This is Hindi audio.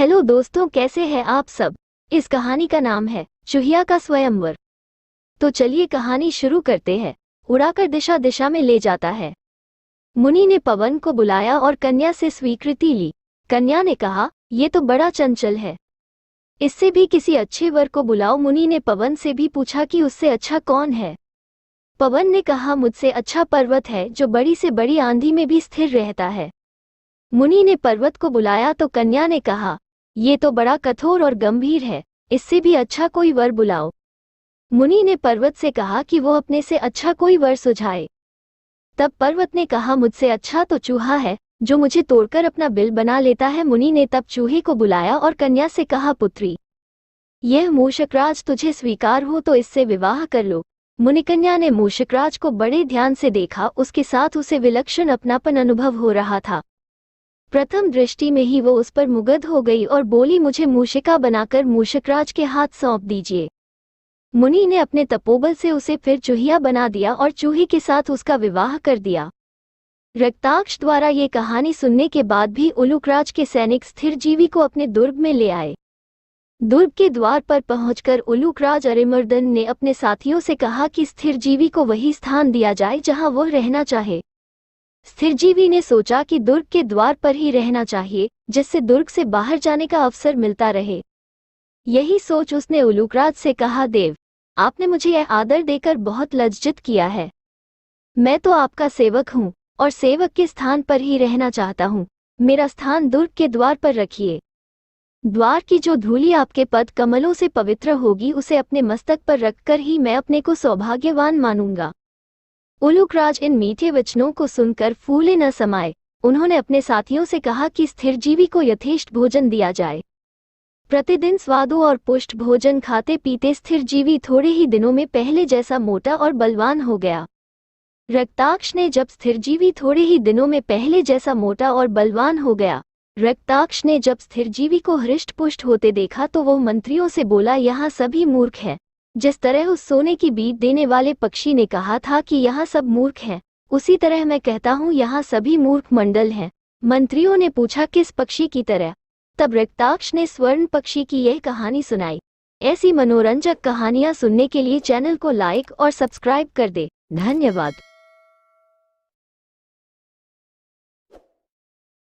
हेलो दोस्तों, कैसे हैं आप सब। इस कहानी का नाम है चूहिया का स्वयंवर। तो चलिए कहानी शुरू करते हैं। उड़ाकर दिशा दिशा में ले जाता है। मुनि ने पवन को बुलाया और कन्या से स्वीकृति ली। कन्या ने कहा, ये तो बड़ा चंचल है, इससे भी किसी अच्छे वर को बुलाओ। मुनि ने पवन से भी पूछा कि उससे अच्छा कौन है। पवन ने कहा, मुझसे अच्छा पर्वत है जो बड़ी से बड़ी आंधी में भी स्थिर रहता है। मुनि ने पर्वत को बुलाया तो कन्या ने कहा, ये तो बड़ा कठोर और गंभीर है, इससे भी अच्छा कोई वर बुलाओ। मुनि ने पर्वत से कहा कि वो अपने से अच्छा कोई वर सुझाए। तब पर्वत ने कहा, मुझसे अच्छा तो चूहा है जो मुझे तोड़कर अपना बिल बना लेता है। मुनि ने तब चूहे को बुलाया और कन्या से कहा, पुत्री, यह मूषकराज तुझे स्वीकार हो तो इससे विवाह कर लो। मुनिकन्या ने मूषकराज को बड़े ध्यान से देखा, उसके साथ उसे विलक्षण अपनापन अनुभव हो रहा था। प्रथम दृष्टि में ही वो उस पर मुग्ध हो गई और बोली, मुझे मूषिका बनाकर मूषकराज के हाथ सौंप दीजिए। मुनि ने अपने तपोबल से उसे फिर चूहिया बना दिया और चूहे के साथ उसका विवाह कर दिया। रक्ताक्ष द्वारा ये कहानी सुनने के बाद भी उलूकराज के सैनिक स्थिरजीवी को अपने दुर्ग में ले आए। दुर्ग के द्वार पर पहुंचकर उलूकराज अरिमर्दन ने अपने साथियों से कहा कि स्थिरजीवी को वही स्थान दिया जाए जहां वह रहना चाहे। स्थिरजीवी ने सोचा कि दुर्ग के द्वार पर ही रहना चाहिए, जिससे दुर्ग से बाहर जाने का अवसर मिलता रहे। यही सोच उसने उलूकराज से कहा, देव, आपने मुझे यह आदर देकर बहुत लज्जित किया है। मैं तो आपका सेवक हूँ और सेवक के स्थान पर ही रहना चाहता हूँ। मेरा स्थान दुर्ग के द्वार पर रखिए। द्वार की जो धूलि आपके पद कमलों से पवित्र होगी, उसे अपने मस्तक पर रखकर ही मैं अपने को सौभाग्यवान मानूंगा। उलूकराज इन मीठे वचनों को सुनकर फूले न समाये। उन्होंने अपने साथियों से कहा कि स्थिरजीवी को यथेष्ट भोजन दिया जाए। प्रतिदिन स्वादु और पुष्ट भोजन खाते पीते स्थिरजीवी थोड़े ही दिनों में पहले जैसा मोटा और बलवान हो गया। रक्ताक्ष ने जब स्थिरजीवी थोड़े ही दिनों में पहले जैसा मोटा और बलवान हो गया, रक्ताक्ष ने जब स्थिरजीवी को हृष्ट पुष्ट होते देखा तो वह मंत्रियों से बोला, यहाँ सभी मूर्ख हैं। जिस तरह उस सोने की बीट देने वाले पक्षी ने कहा था कि यहाँ सब मूर्ख हैं, उसी तरह मैं कहता हूँ यहाँ सभी मूर्ख मंडल हैं। मंत्रियों ने पूछा, किस पक्षी की तरह? तब रक्ताक्ष ने स्वर्ण पक्षी की यह कहानी सुनाई। ऐसी मनोरंजक कहानियाँ सुनने के लिए चैनल को लाइक और सब्सक्राइब कर दे। धन्यवाद।